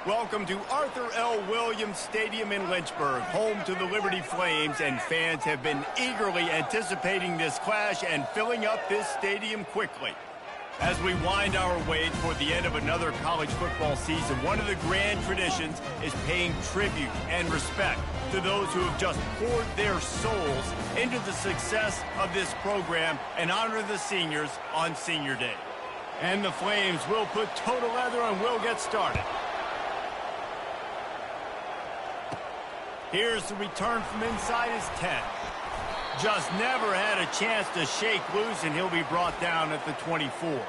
Welcome to Arthur L. Williams Stadium in Lynchburg, home to the Liberty Flames, and fans have been eagerly anticipating this clash and filling up this stadium quickly. As we wind our way toward the end of another college football season, one of the grand traditions is paying tribute and respect to those who have just poured their souls into the success of this program and honor the seniors on Senior Day. And the Flames will put toe to leather and will get started. Here's the return from inside his 10. Just never had a chance to shake loose, and he'll be brought down at the 24.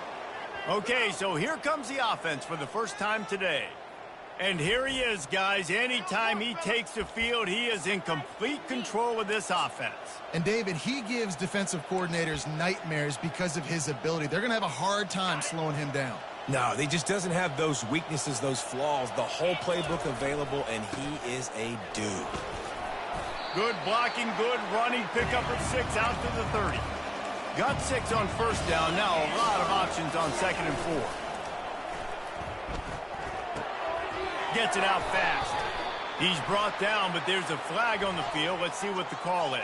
Okay, so here comes the offense for the first time today. And here he is, guys. Anytime he takes the field, he is in complete control of this offense. And, David, he gives defensive coordinators nightmares because of his ability. They're going to have a hard time slowing him down. No, he just doesn't have those weaknesses, those flaws, the whole playbook available, and he is a dude. Good blocking, good running, pick up at 6 out to the 30. Got 6 on first down, now a lot of options on 2nd and 4. Gets it out fast. He's brought down, but there's a flag on the field. Let's see what the call is.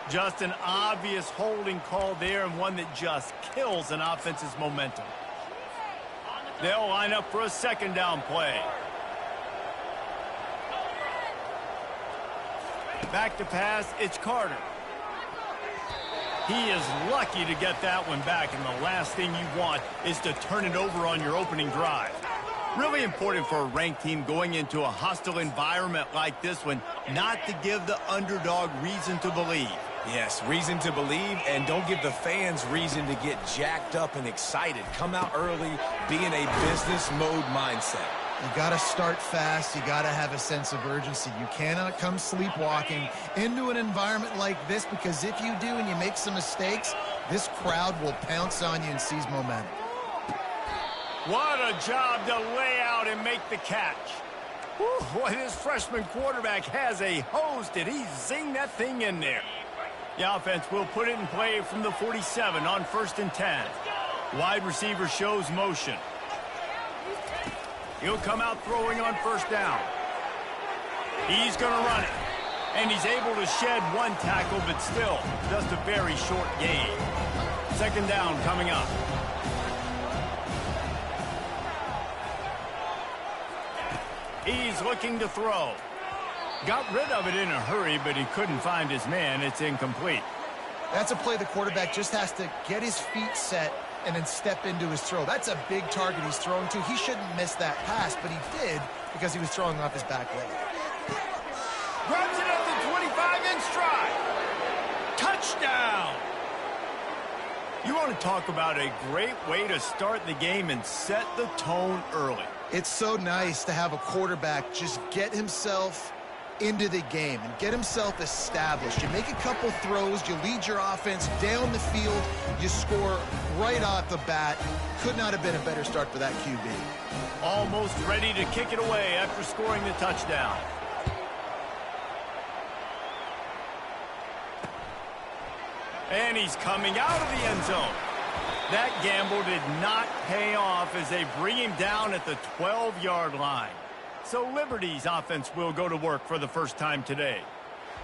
Just an obvious holding call there, and one that just kills an offense's momentum. They'll line up for a 2nd down play. Back to pass, it's Carter. He is lucky to get that one back, and the last thing you want is to turn it over on your opening drive. Really important for a ranked team going into a hostile environment like this one, not to give the underdog reason to believe. Yes, reason to believe, and don't give the fans reason to get jacked up and excited. Come out early, be in a business mode mindset. You got to start fast. You got to have a sense of urgency. You cannot come sleepwalking into an environment like this, because if you do and you make some mistakes, this crowd will pounce on you and seize momentum. What a job to lay out and make the catch. Whew, boy, this freshman quarterback has a hose. Did he zing that thing in there? The offense will put it in play from the 47 on 1st and 10. Wide receiver shows motion. He'll come out throwing on 1st down. He's going to run it. And he's able to shed one tackle, but still just a very short gain. 2nd down coming up. He's looking to throw. Got rid of it in a hurry, but he couldn't find his man. It's incomplete. That's a play the quarterback just has to get his feet set and then step into his throw. That's a big target he's throwing to. He shouldn't miss that pass, but he did because he was throwing off his back leg. Grabs it at the 25 in stride. Touchdown! You want to talk about a great way to start the game and set the tone early. It's so nice to have a quarterback just get himself into the game and get himself established. You make a couple throws, you lead your offense down the field, you score right off the bat. Could not have been a better start for that QB. Almost ready to kick it away after scoring the touchdown. And he's coming out of the end zone. That gamble did not pay off as they bring him down at the 12-yard line. So Liberty's offense will go to work for the first time today.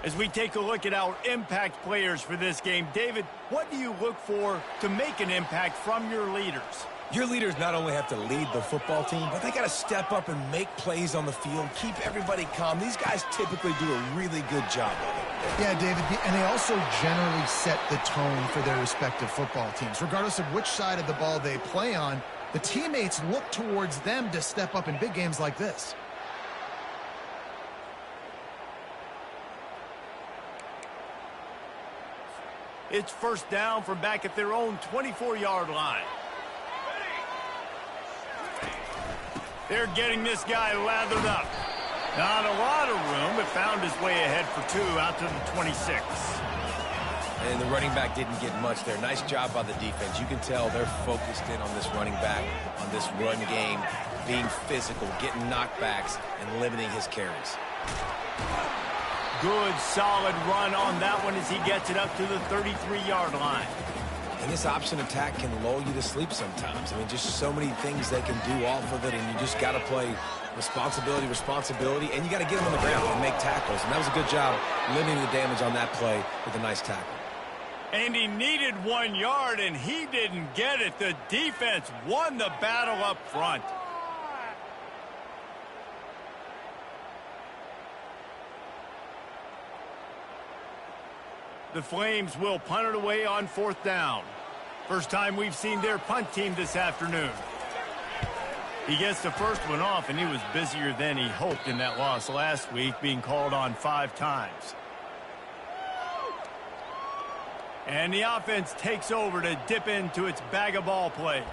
As we take a look at our impact players for this game, David, what do you look for to make an impact from your leaders? Your leaders not only have to lead the football team, but they got to step up and make plays on the field, keep everybody calm. These guys typically do a really good job of it. Yeah, David, and they also generally set the tone for their respective football teams. Regardless of which side of the ball they play on, the teammates look towards them to step up in big games like this. It's 1st down from back at their own 24-yard line. They're getting this guy lathered up. Not a lot of room, but found his way ahead for 2 out to the 26. And the running back didn't get much there. Nice job by the defense. You can tell they're focused in on this running back, on this run game, being physical, getting knockbacks, and limiting his carries. Good, solid run on that one as he gets it up to the 33-yard line. And this option attack can lull you to sleep sometimes. I mean, just so many things they can do off of it, and you just got to play responsibility, and you got to get them on the ground and make tackles. And that was a good job limiting the damage on that play with a nice tackle. And he needed 1 yard, and he didn't get it. The defense won the battle up front. The Flames will punt it away on 4th down. First time we've seen their punt team this afternoon. He gets the first one off, and he was busier than he hoped in that loss last week, being called on 5 times. And the offense takes over to dip into its bag of ball plays.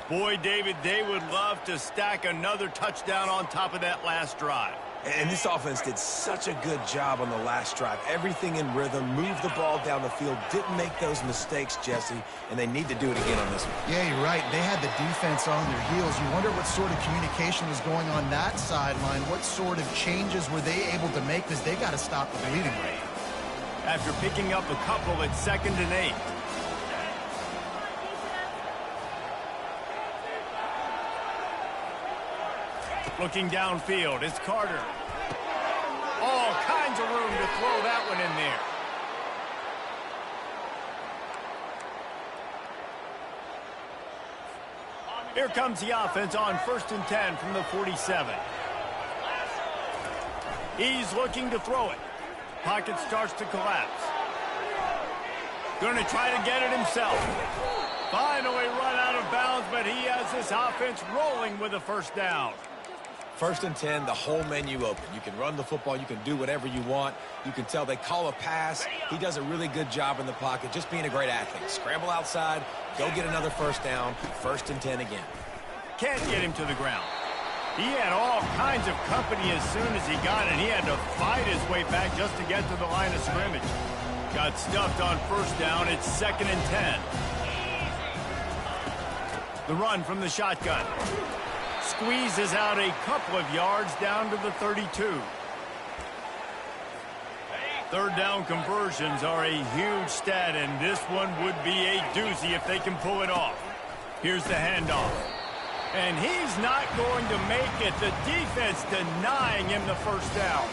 Boy, David, they would love to stack another touchdown on top of that last drive. And this offense did such a good job on the last drive. Everything in rhythm, moved the ball down the field, didn't make those mistakes, Jesse, and they need to do it again on this one. Yeah, you're right. They had the defense on their heels. You wonder what sort of communication was going on that sideline. What sort of changes were they able to make, because they got to stop the bleeding rate. After picking up a couple at 2nd and 8. Looking downfield, it's Carter. All kinds of room to throw that one in there. Here comes the offense on 1st and 10 from the 47. He's looking to throw it. Pocket starts to collapse. Going to try to get it himself. Finally run out of bounds, but he has this offense rolling with a first down. 1st and 10, the whole menu open. You can run the football. You can do whatever you want. You can tell they call a pass. He does a really good job in the pocket, just being a great athlete. Scramble outside, go get another first down, 1st and 10 again. Can't get him to the ground. He had all kinds of company as soon as he got it. He had to fight his way back just to get to the line of scrimmage. Got stuffed on 1st down. It's 2nd and 10. The run from the shotgun. Squeezes out a couple of yards down to the 32. 3rd down conversions are a huge stat, and this one would be a doozy if they can pull it off. Here's the handoff. And he's not going to make it. The defense denying him the first down.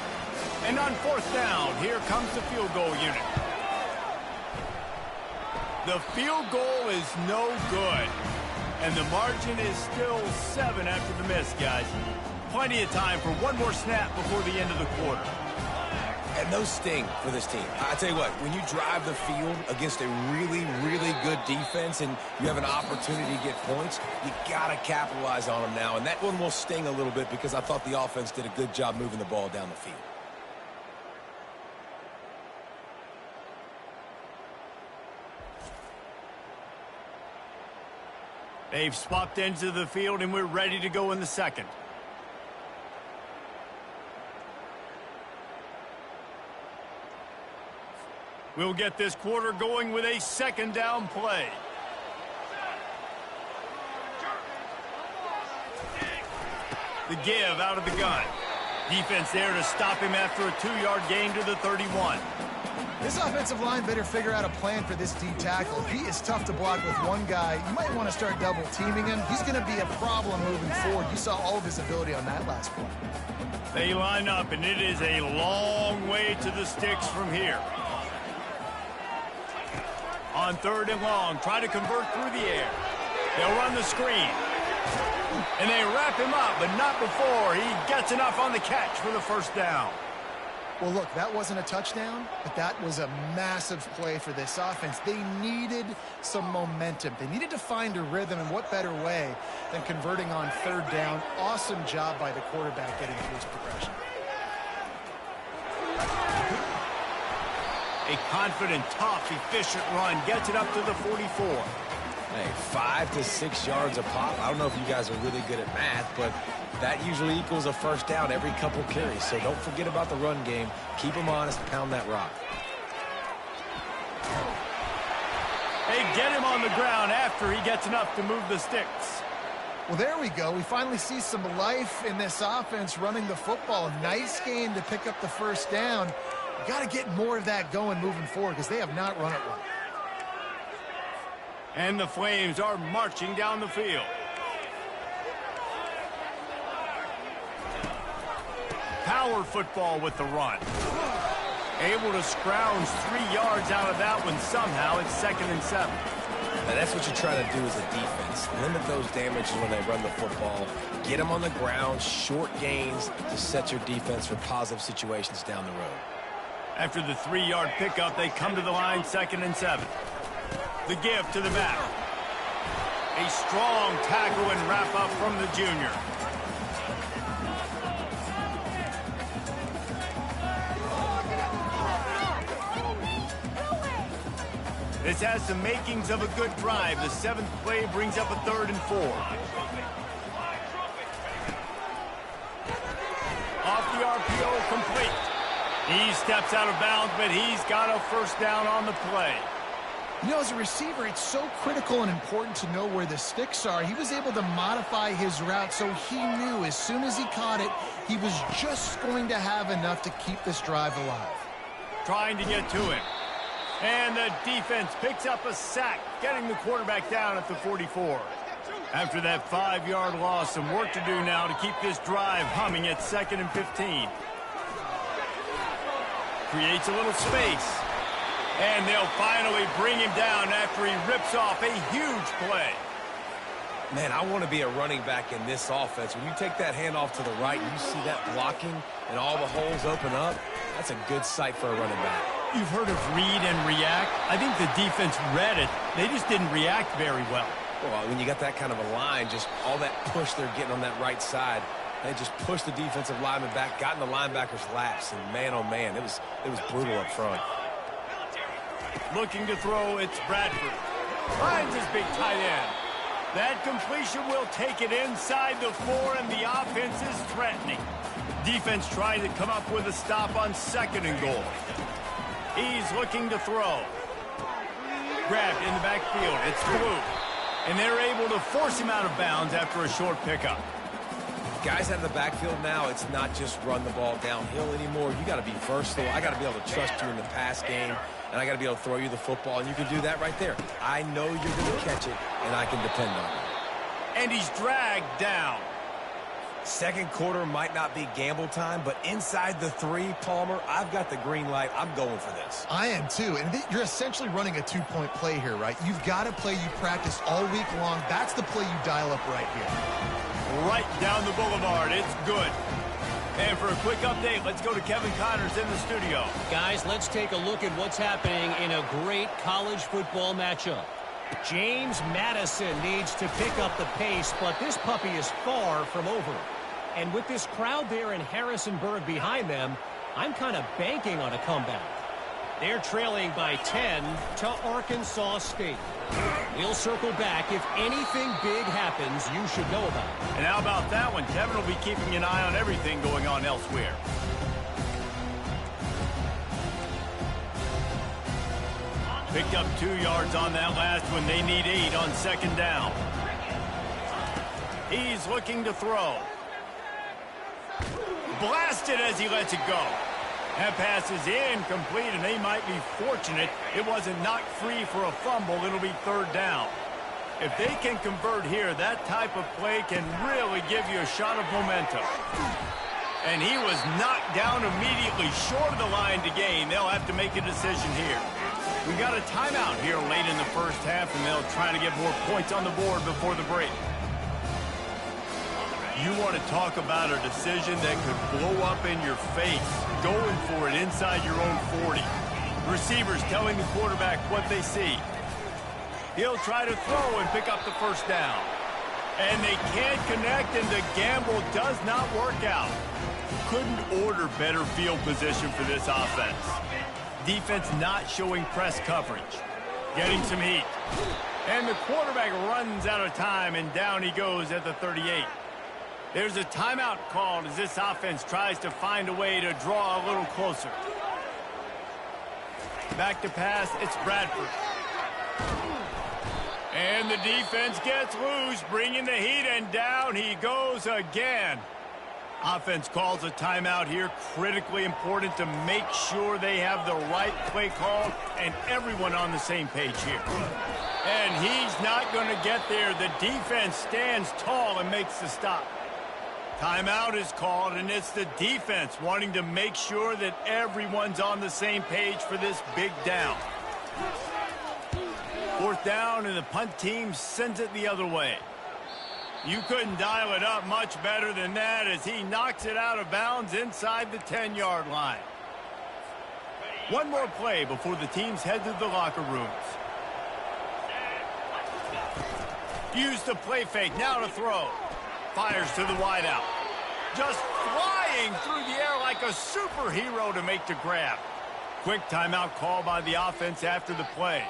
And on 4th down, here comes the field goal unit. The field goal is no good. And the margin is still 7 after the miss, guys. Plenty of time for one more snap before the end of the quarter. And those sting for this team. I tell you what, when you drive the field against a really, really good defense and you have an opportunity to get points, you got to capitalize on them now. And that one will sting a little bit because I thought the offense did a good job moving the ball down the field. They've swapped ends of the field, and we're ready to go in the second. We'll get this quarter going with a 2nd down play. The give out of the gun. Defense there to stop him after a 2-yard gain to the 31. This offensive line better figure out a plan for this D tackle. He is tough to block with one guy. You might want to start double teaming him. He's going to be a problem moving forward. You saw all of his ability on that last play. They line up, and it is a long way to the sticks from here. On 3rd and long, try to convert through the air. They'll run the screen. And they wrap him up, but not before he gets enough on the catch for the first down. Well, look, that wasn't a touchdown, but that was a massive play for this offense. They needed some momentum. They needed to find a rhythm, and what better way than converting on 3rd down. Awesome job by the quarterback getting through his progression. A confident, tough, efficient run gets it up to the 44. Hey, 5 to 6 yards a pop. I don't know if you guys are really good at math, but that usually equals a first down every couple carries. So don't forget about the run game. Keep them honest, pound that rock. They get him on the ground after he gets enough to move the sticks. Well, there we go. We finally see some life in this offense running the football. Nice game to pick up the first down. You got to get more of that going moving forward because they have not run it well. And the Flames are marching down the field. Power football with the run. Able to scrounge 3 yards out of that one somehow. It's 2nd and 7. Now that's what you try to do as a defense. Limit those damages when they run the football. Get them on the ground, short gains to set your defense for positive situations down the road. After the 3-yard pickup, they come to the line, 2nd and 7. The give to the back. A strong tackle and wrap up from the junior. This has the makings of a good drive. The 7th play brings up a 3rd and 4. Off the RPO, complete. He steps out of bounds, but he's got a first down on the play. You know, as a receiver, it's so critical and important to know where the sticks are. He was able to modify his route so he knew as soon as he caught it, he was just going to have enough to keep this drive alive. Trying to get to him. And the defense picks up a sack, getting the quarterback down at the 44. After that 5-yard loss, some work to do now to keep this drive humming at 2nd and 15. Creates a little space. And they'll finally bring him down after he rips off a huge play. Man, I want to be a running back in this offense. When you take that handoff to the right and you see that blocking and all the holes open up, that's a good sight for a running back. You've heard of read and react. I think the defense read it. They just didn't react very well. Well, when you got that kind of a line, just all that push they're getting on that right side, they just pushed the defensive lineman back, got in the linebacker's laps, and man, oh man, it was brutal up front. Looking to throw, it's Bradford. Finds his big tight end. That completion will take it inside the 4, and the offense is threatening. Defense trying to come up with a stop on 2nd and goal. He's looking to throw. Grabbed in the backfield. It's Blue. And they're able to force him out of bounds after a short pickup. Guys out of the backfield now, it's not just run the ball downhill anymore. You got to be versatile. I got to be able to trust you in the pass game, and I got to be able to throw you the football, and you can do that right there. I know you're going to catch it, and I can depend on it. And he's dragged down. Second quarter might not be gamble time, but inside the 3, Palmer, I've got the green light. I'm going for this. I am too, and you're essentially running a 2-point play here, right? You've got a play you practice all week long. That's the play you dial up right here. Right down the boulevard. It's good. And for a quick update, let's go to Kevin Connors in the studio. Guys, let's take a look at what's happening in a great college football matchup. James Madison needs to pick up the pace, but this puppy is far from over. And with this crowd there in Harrisonburg behind them, I'm kind of banking on a comeback. They're trailing by 10 to Arkansas State. We'll circle back. If anything big happens, you should know about it. And how about that one? Kevin will be keeping an eye on everything going on elsewhere. Picked up 2 yards on that last one. They need 8 on 2nd down. He's looking to throw. Blasted as he lets it go. That pass is incomplete, and they might be fortunate it wasn't knocked free for a fumble. It'll be 3rd down. If they can convert here, that type of play can really give you a shot of momentum. And he was knocked down immediately short of the line to gain. They'll have to make a decision here. We got a timeout here late in the first half, and they'll try to get more points on the board before the break. You want to talk about a decision that could blow up in your face, going for it inside your own 40. Receivers telling the quarterback what they see. He'll try to throw and pick up the first down. And they can't connect, and the gamble does not work out. Couldn't order better field position for this offense. Defense not showing press coverage. Getting some heat. And the quarterback runs out of time, and down he goes at the 38. There's a timeout called as this offense tries to find a way to draw a little closer. Back to pass, it's Bradford. And the defense gets loose, bringing the heat, and down he goes again. Offense calls a timeout here. Critically important to make sure they have the right play call and everyone on the same page here. And he's not going to get there. The defense stands tall and makes the stop. Timeout is called, and it's the defense wanting to make sure that everyone's on the same page for this big down. Fourth down, and the punt team sends it the other way. You couldn't dial it up much better than that as he knocks it out of bounds inside the 10-yard line. One more play before the teams head to the locker rooms. Use the play fake, now to throw. Fires to the wideout. Just flying through the air like a superhero to make the grab. Quick timeout call by the offense after the play.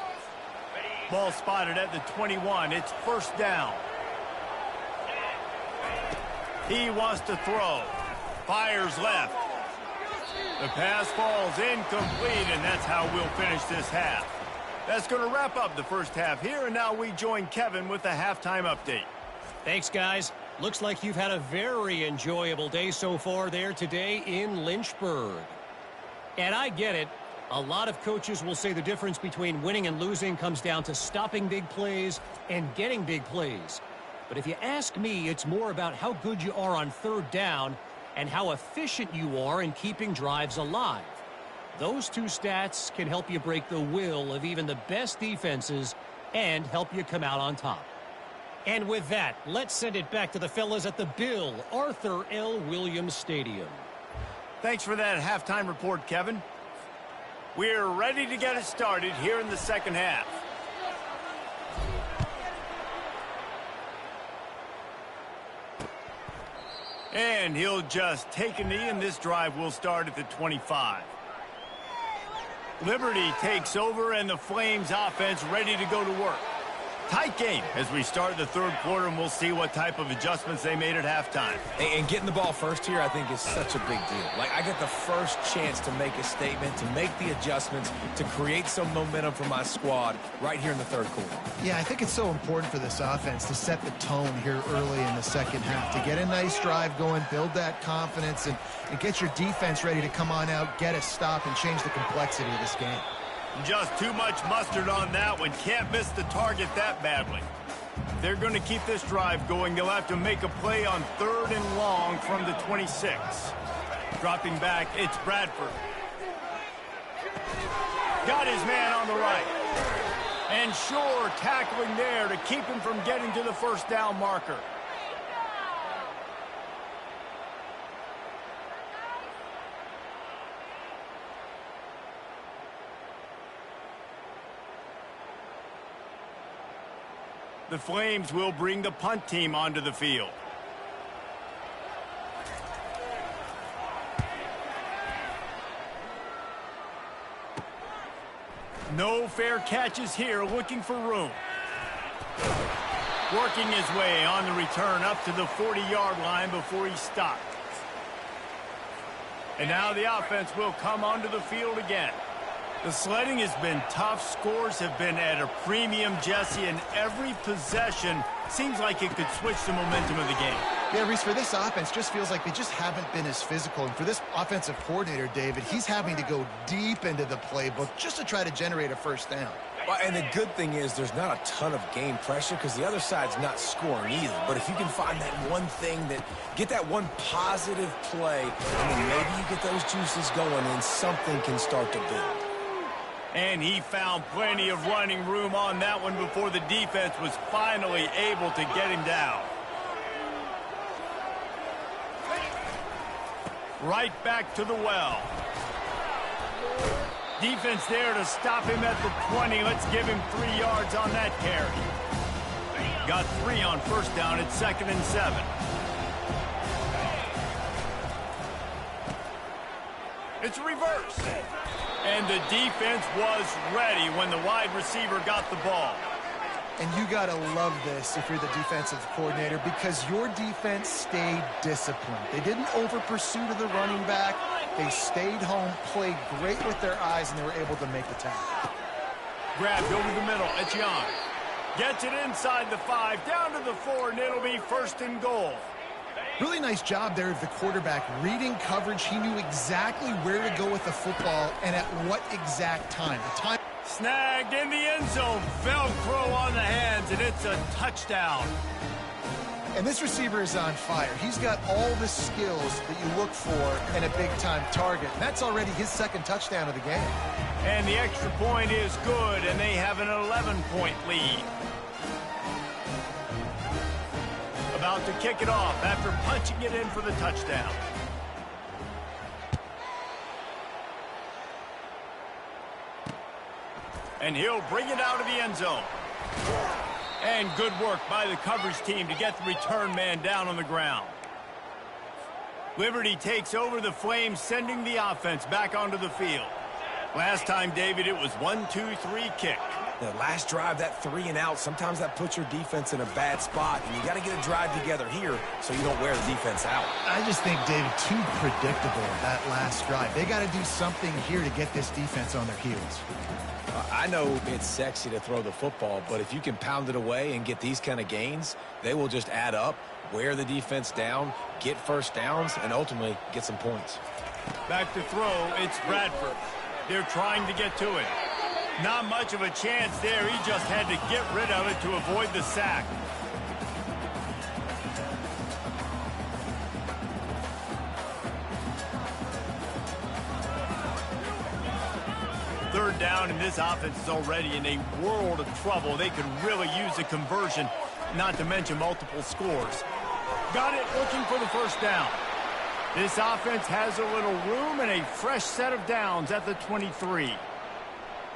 Ball spotted at the 21. It's first down. He wants to throw. Fires left. The pass falls incomplete, and that's how we'll finish this half. That's going to wrap up the first half here, and now we join Kevin with the halftime update. Thanks, guys. Looks like you've had a very enjoyable day so far there today in Lynchburg. And I get it. A lot of coaches will say the difference between winning and losing comes down to stopping big plays and getting big plays. But if you ask me, it's more about how good you are on third down and how efficient you are in keeping drives alive. Those two stats can help you break the will of even the best defenses and help you come out on top. And with that, let's send it back to the fellas at the Bill Arthur L. Williams Stadium. Thanks for that halftime report, Kevin. We're ready to get it started here in the second half. And he'll just take a knee, and this drive will start at the 25. Liberty takes over, and the Flames offense ready to go to work. Tight game as we start the third quarter, and we'll see what type of adjustments they made at halftime. And getting the ball first here, I think, is such a big deal. Like, I get the first chance to make a statement, to make the adjustments, to create some momentum for my squad right here in the third quarter. Yeah, I think it's so important for this offense to set the tone here early in the second half, to get a nice drive going, build that confidence, and get your defense ready to come on out, get a stop, and change the complexity of this game. Just too much mustard on that one. Can't miss the target that badly. They're going to keep this drive going. They'll have to make a play on third and long from the 26. Dropping back, it's Bradford. Got his man on the right. And Shore tackling there to keep him from getting to the first down marker. The Flames will bring the punt team onto the field. No fair catches here, looking for room. Working his way on the return up to the 40-yard line before he stopped. And now the offense will come onto the field again. The sledding has been tough. Scores have been at a premium, Jesse, and every possession seems like it could switch the momentum of the game. Yeah, Reese, for this offense, just feels like they just haven't been as physical. And for this offensive coordinator, David, he's having to go deep into the playbook just to try to generate a first down. Well, and the good thing is there's not a ton of game pressure because the other side's not scoring either. But if you can find that one thing, get that one positive play, and then maybe you get those juices going and something can start to build. And he found plenty of running room on that one before the defense was finally able to get him down. Right back to the well. Defense there to stop him at the 20. Let's give him 3 yards on that carry. Got 3 on first down at 2nd and 7. It's reverse. And the defense was ready when the wide receiver got the ball. And you got to love this if you're the defensive coordinator because your defense stayed disciplined. They didn't over-pursue to the running back. They stayed home, played great with their eyes, and they were able to make the tackle. Grabbed over the middle. It's Young. Gets it inside the 5, down to the 4, and it'll be 1st and goal. Really nice job there of the quarterback reading coverage. He knew exactly where to go with the football and at what exact time. Snagged in the end zone. Velcro on the hands, and it's a touchdown. And this receiver is on fire. He's got all the skills that you look for in a big-time target. That's already his second touchdown of the game. And the extra point is good, and they have an 11-point lead. About to kick it off after punching it in for the touchdown. And he'll bring it out of the end zone. And good work by the coverage team to get the return man down on the ground. Liberty takes over the Flames, sending the offense back onto the field. Last time, David, it was 1-2-3 kick. The last drive, that 3 and out, sometimes that puts your defense in a bad spot, and you got to get a drive together here so you don't wear the defense out. I just think, David, too predictable that last drive. They got to do something here to get this defense on their heels. I know it's sexy to throw the football, but if you can pound it away and get these kind of gains, they will just add up, wear the defense down, get first downs, and ultimately get some points. Back to throw, it's Bradford. They're trying to get to it. Not much of a chance there. He just had to get rid of it to avoid the sack. Third down, and this offense is already in a world of trouble. They could really use a conversion, not to mention multiple scores. Got it, looking for the first down. This offense has a little room and a fresh set of downs at the 23.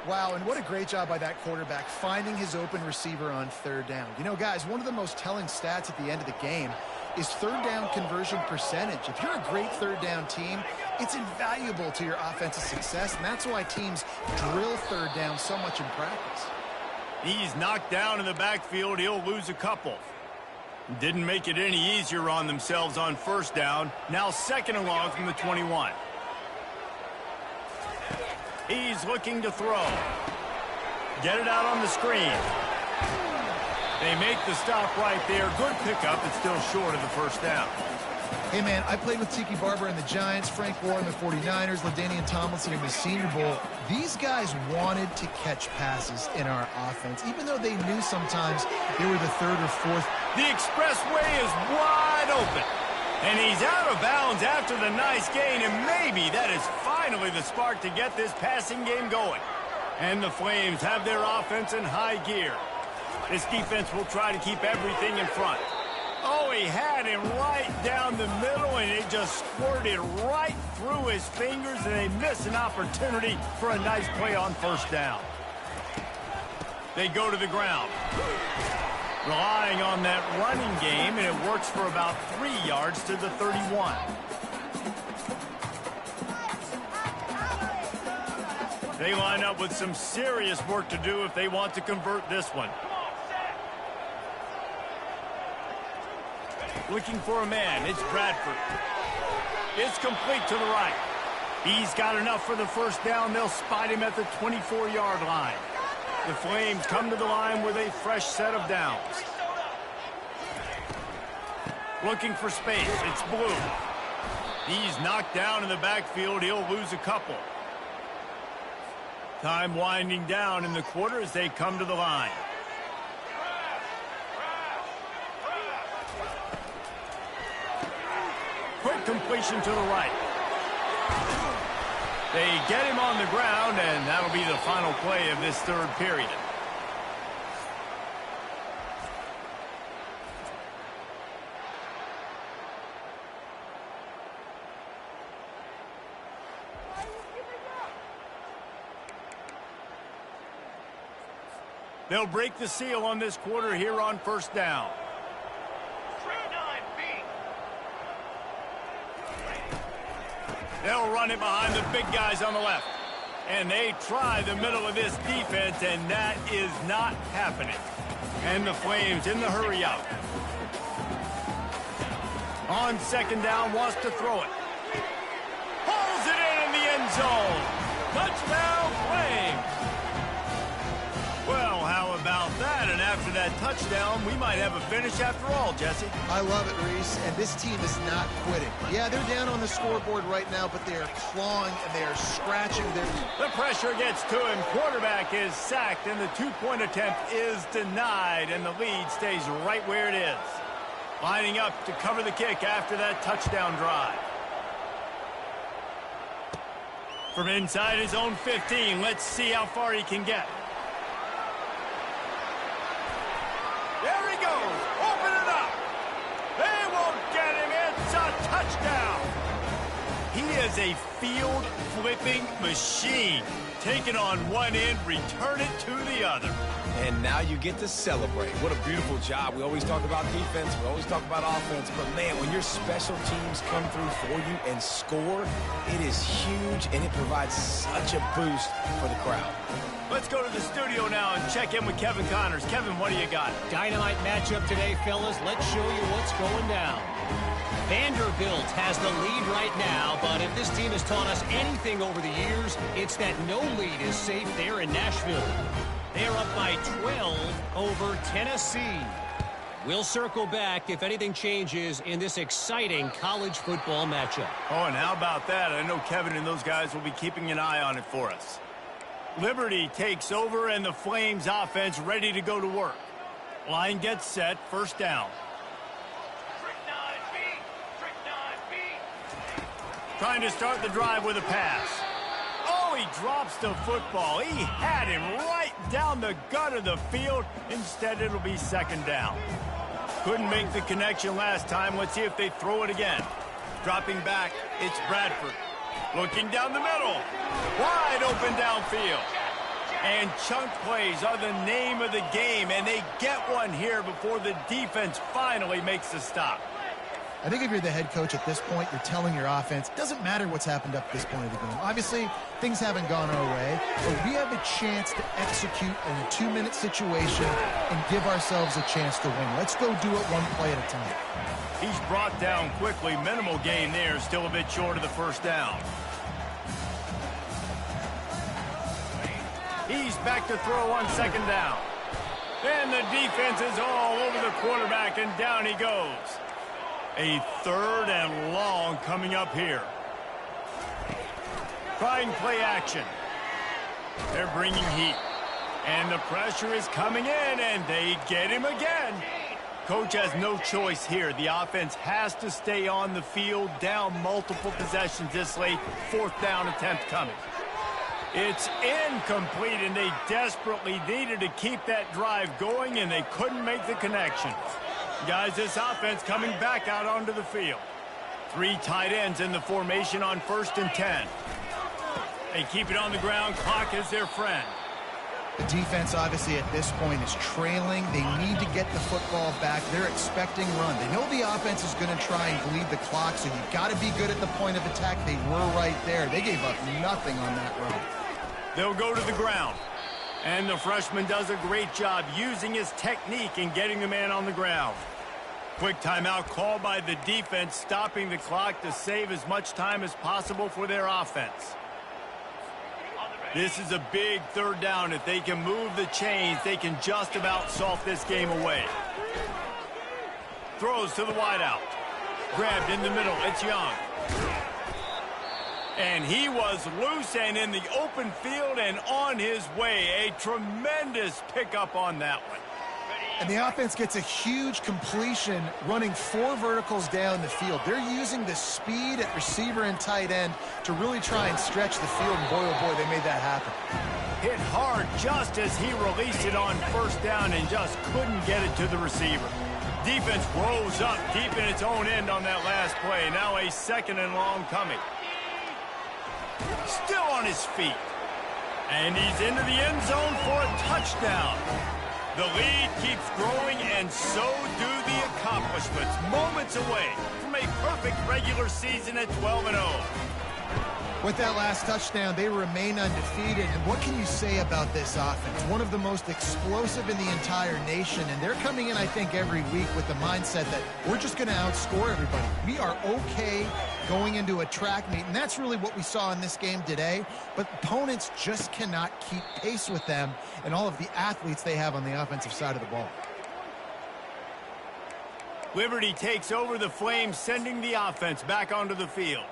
Wow, and what a great job by that quarterback finding his open receiver on third down. You know, guys, one of the most telling stats at the end of the game is third down conversion percentage. If you're a great third down team, it's invaluable to your offensive success, and that's why teams drill third down so much in practice. He's knocked down in the backfield. He'll lose a couple. Didn't make it any easier on themselves on first down. Now second and long from the 21. He's looking to throw. Get it out on the screen. They make the stop right there. Good pickup. It's still short of the first down. Hey, man, I played with Tiki Barber and the Giants, Frank Gore and the 49ers, LaDainian Tomlinson in the Senior Bowl. These guys wanted to catch passes in our offense, even though they knew sometimes they were the third or fourth. The expressway is wide open. And he's out of bounds after the nice gain, and maybe that is finally the spark to get this passing game going. And the Flames have their offense in high gear. This defense will try to keep everything in front. Oh, he had him right down the middle, and it just squirted right through his fingers, and they miss an opportunity for a nice play on first down. They go to the ground, relying on that running game, and it works for about 3 yards to the 31. They line up with some serious work to do if they want to convert this one. Looking for a man, it's Bradford. It's complete to the right. He's got enough for the first down. They'll spot him at the 24-yard line. The Flames come to the line with a fresh set of downs. Looking for space, it's Blue. He's knocked down in the backfield. He'll lose a couple. Time winding down in the quarter as they come to the line. Quick completion to the right. They get him on the ground, and that'll be the final play of this third period. They'll break the seal on this quarter here on first down. They'll run it behind the big guys on the left. And they try the middle of this defense, and that is not happening. And the Flames in the hurry out. On second down, wants to throw it. Pulls it in the end zone. Touchdown, Flames. Well, how about that? And after that that touchdown, we might have a finish after all, Jesse. I love it, Reese, and this team is not quitting. Yeah, they're down on the scoreboard right now, but they are clawing and they are scratching their... The pressure gets to him. Quarterback is sacked, and the two-point attempt is denied, and the lead stays right where it is. Lining up to cover the kick after that touchdown drive. From inside his own 15, let's see how far he can get. There he goes. Open it up. They won't get him. It's a touchdown. He is a field-flipping machine. Take it on one end, return it to the other. And now you get to celebrate. What a beautiful job. We always talk about defense. We always talk about offense. But, man, when your special teams come through for you and score, it is huge, and it provides such a boost for the crowd. Let's go to the studio now and check in with Kevin Connors. Kevin, what do you got? Dynamite matchup today, fellas. Let's show you what's going down. Vanderbilt has the lead right now, but if this team has taught us anything over the years, it's that no lead is safe there in Nashville. They're up by 12 over Tennessee. We'll circle back if anything changes in this exciting college football matchup. Oh, and how about that? I know Kevin and those guys will be keeping an eye on it for us. Liberty takes over, and the Flames offense ready to go to work. Line gets set, first down. Trying to start the drive with a pass. Oh, he drops the football. He had him right down the gut of the field. Instead, it'll be second down. Couldn't make the connection last time. Let's see if they throw it again. Dropping back, it's Bradford. Looking down the middle. Wide open downfield. And chunk plays are the name of the game, and they get one here before the defense finally makes the stop. I think if you're the head coach at this point, you're telling your offense, it doesn't matter what's happened up to this point of the game. Obviously, things haven't gone our way, but we have a chance to execute in a 2-minute situation and give ourselves a chance to win. Let's go do it one play at a time. He's brought down quickly. Minimal gain there, still a bit short of the first down. He's back to throw on second down. And the defense is all over the quarterback, and down he goes. A third and long coming up here. Trying play action. They're bringing heat. And the pressure is coming in, and they get him again. Coach has no choice here. The offense has to stay on the field, down multiple possessions this late. Fourth down attempt coming. It's incomplete, and they desperately needed to keep that drive going, and they couldn't make the connection. Guys, this offense coming back out onto the field. 3 tight ends in the formation on 1st and 10. They keep it on the ground. Clock is their friend. The defense, obviously, at this point is trailing. They need to get the football back. They're expecting run. They know the offense is going to try and bleed the clock, so you've got to be good at the point of attack. They were right there. They gave up nothing on that run. They'll go to the ground. And the freshman does a great job using his technique and getting the man on the ground. Quick timeout called by the defense, stopping the clock to save as much time as possible for their offense. This is a big third down. If they can move the chains, they can just about salt this game away. Throws to the wideout. Grabbed in the middle. It's Young. And he was loose and in the open field and on his way. A tremendous pickup on that one. And the offense gets a huge completion running 4 verticals down the field. They're using the speed at receiver and tight end to really try and stretch the field. And boy, oh boy, they made that happen. Hit hard just as he released it on first down and just couldn't get it to the receiver. Defense rose up deep in its own end on that last play. Now a second and long coming. Still on his feet. And he's into the end zone for a touchdown. The lead keeps growing, and so do the accomplishments. Moments away from a perfect regular season at 12-0. With that last touchdown, they remain undefeated. And what can you say about this offense? One of the most explosive in the entire nation. And they're coming in, I think, every week with the mindset that we're just going to outscore everybody. We are okay going into a track meet. And that's really what we saw in this game today. But opponents just cannot keep pace with them and all of the athletes they have on the offensive side of the ball. Liberty takes over the Flames, sending the offense back onto the field.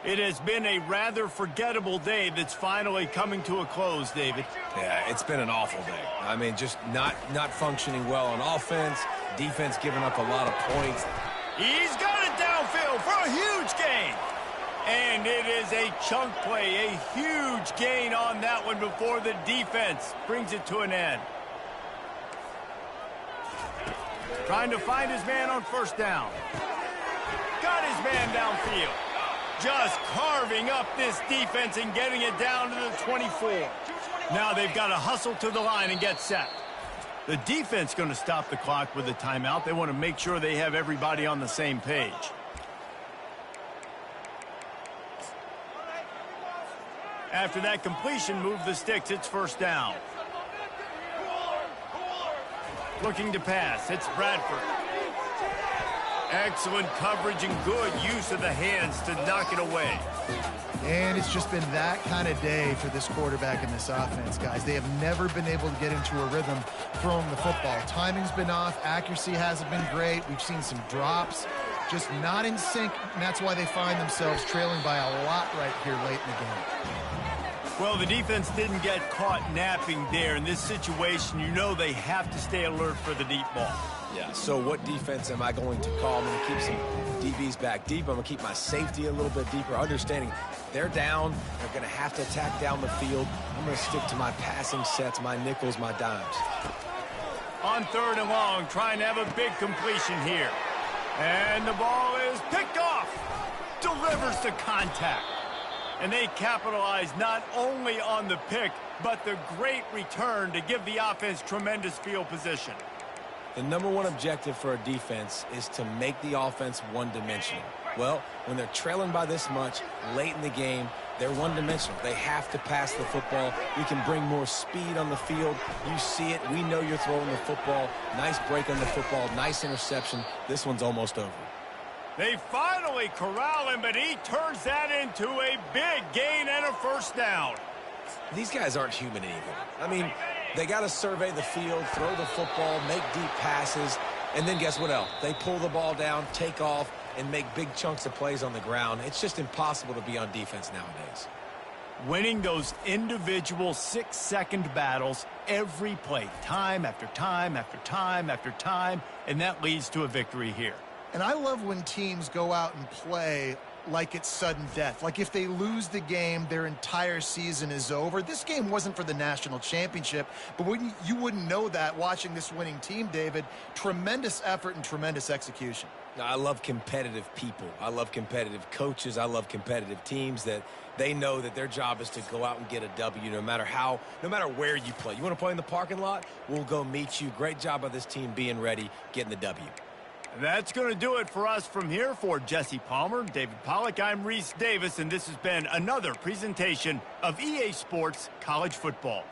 It has been a rather forgettable day that's finally coming to a close, David. Yeah, it's been an awful day. I mean, just not functioning well on offense. Defense giving up a lot of points. He's got it downfield for a huge gain. And it is a chunk play, a huge gain on that one before the defense brings it to an end. Trying to find his man on first down. Got his man downfield. Just carving up this defense and getting it down to the 24. Now they've got to hustle to the line and get set. The defense going to stop the clock with a timeout. They want to make sure they have everybody on the same page. After that completion, move the sticks. It's first down. Looking to pass. It's Bradford. Excellent coverage and good use of the hands to knock it away. And it's just been that kind of day for this quarterback in this offense, guys. They have never been able to get into a rhythm throwing the football. Timing's been off. Accuracy hasn't been great. We've seen some drops. Just not in sync, and that's why they find themselves trailing by a lot right here late in the game. Well, the defense didn't get caught napping there. In this situation, you know they have to stay alert for the deep ball. Yeah, so what defense am I going to call? I'm going to keep some DBs back deep. I'm going to keep my safety a little bit deeper, understanding they're down. They're going to have to attack down the field. I'm going to stick to my passing sets, my nickels, my dimes. On third and long, trying to have a big completion here. And the ball is picked off. Delivers the contact. And they capitalize not only on the pick, but the great return to give the offense tremendous field position. The number one objective for a defense is to make the offense one-dimensional. Well, when they're trailing by this much late in the game, they're one-dimensional. They have to pass the football. We can bring more speed on the field. You see it. We know you're throwing the football. Nice break on the football. Nice interception. This one's almost over. They finally corral him, but he turns that into a big gain and a first down. These guys aren't human anymore. I mean, they got to survey the field, throw the football, make deep passes, and then guess what else? They pull the ball down, take off, and make big chunks of plays on the ground. It's just impossible to be on defense nowadays. Winning those individual 6-second battles every play, time after time after time after time, and that leads to a victory here. And I love when teams go out and play like it's sudden death. Like if they lose the game, their entire season is over. This game wasn't for the national championship, but you wouldn't know that watching this winning team, David. Tremendous effort and tremendous execution. Now, I love competitive people. I love competitive coaches. I love competitive teams that they know that their job is to go out and get a W no matter where you play. You want to play in the parking lot? We'll go meet you. Great job by this team being ready, getting the W. That's going to do it for us from here. For Jesse Palmer, David Pollack, I'm Reese Davis, and this has been another presentation of EA Sports College Football.